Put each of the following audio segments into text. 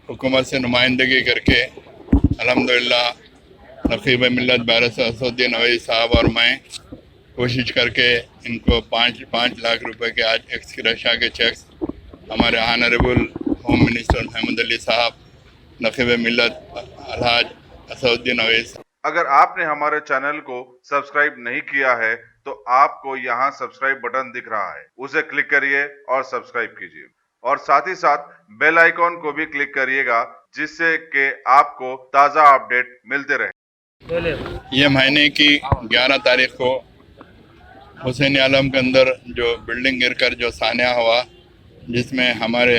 हुकूमत से नुमाइंदगी करके अल्हम्दुलिल्लाह नक़ीब मिल्लत बैरिस्टर असदुद्दीन अवैसी साहब और मैं कोशिश करके इनको 5 लाख रुपए के आज एक्स ग्रेशिया के चेक्स हमारे honourable home minister Mahmood Ali Sahab, नक़ीब मिल्लत अलहाज असदुद्दीन अवैसी। अगर आपने हमारे चैनल को सब्सक्राइब नहीं किया है तो आपको यहाँ सब्सक्राइब बटन दिख रहा है, उसे क्लिक करिए और सब्सक्राइब कीजिए और साथ ही साथ बेल आइकॉन को भी क्लिक करिएगा जिससे कि आपको ताज़ा अपडेट मिलते रहे। ये महीने की 11 तारीख को हुसैन आलम के अंदर जो बिल्डिंग गिरकर जो सान्या हुआ, जिसमें हमारे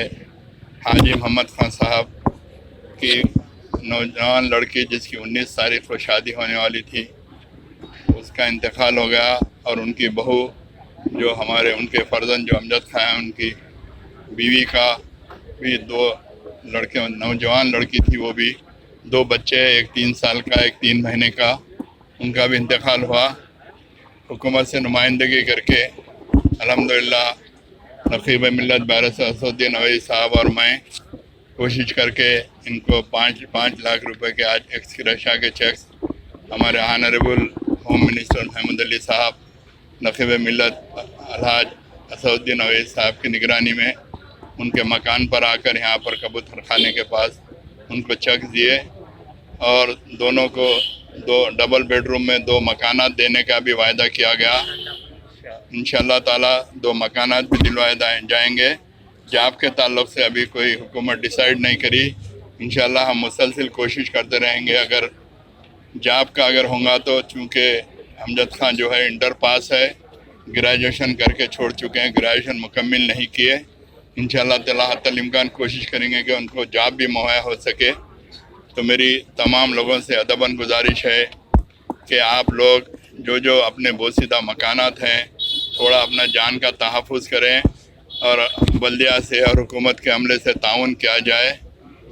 हाजी मोहम्मद खान साहब की नौजवान लड़की जिसकी 19 तारीख को शादी होने वाली थी, उसका इंतकाल हो गया और उनकी बहू जो हमारे उनके फर्जंद जो अमजद खां हैं, उनकी बीवी का भी 2 लड़के, नौजवान लड़की थी, वो भी 2 बच्चे, एक 3 साल का, एक 3 महीने का, उनका भी इंतकाल हुआ। हुकूमत से नुमाइंदगी करके अल्हम्दुलिल्लाह नक़ीब मिल्लत बैरिस्टर असदुद्दीन अवैसी साहब और मैं कोशिश करके इनको 5 लाख रुपए के आज एक्स ग्रेशिया के चेक्स हमारे honourable home minister Mahmood Ali Sahab, नक़ीब मिल्लत अलहाज असदुद्दीन अवैसी साहब की निगरानी में उनके मकान पर आकर यहाँ पर कबूतर खाने के पास उनको चेक दिए और दोनों को 2 डबल बेडरूम में 2 मकानात देने का भी वायदा किया गया। इंशाअल्लाह ताला 2 मकानात भी दिलवाए जाएंगे। जॉब के ताल्लुक़ से अभी कोई हुकूमत डिसाइड नहीं करी, इंशाअल्लाह हम मुसलसिल कोशिश करते रहेंगे। अगर जॉब का अगर होगा तो, चूँकि अमजद खान जो है इंटर पास है, ग्रेजुएशन करके छोड़ चुके हैं, ग्रेजुएशन मुकम्मिल नहीं किए। इंशाअल्लाह ताला हत्तल इम्कान कोशिश करेंगे कि उनको जॉब भी मुहैया हो सके। तो मेरी तमाम लोगों से अदबन गुजारिश है कि आप लोग जो अपने बोसीदा मकानात हैं, थोड़ा अपना जान का तहफ़्फ़ुज़ करें और बल्दिया से और हुकूमत के अमले से ताउन किया जाए।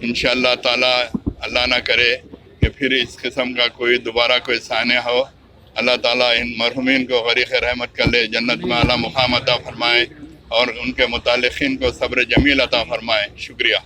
इंशाअल्लाह ताला अल्लाह ना करे कि फिर इस किस्म का कोई दोबारा कोई सान्या हो। अल्लाह ताला इन मरहुमीन को गरीक़ रहमत कर ले, जन्नत में आला मुक़ाम अता फ़रमाए और उनके मुतालिक़ीन को सब्र जमील अता फ़रमाए। शुक्रिया।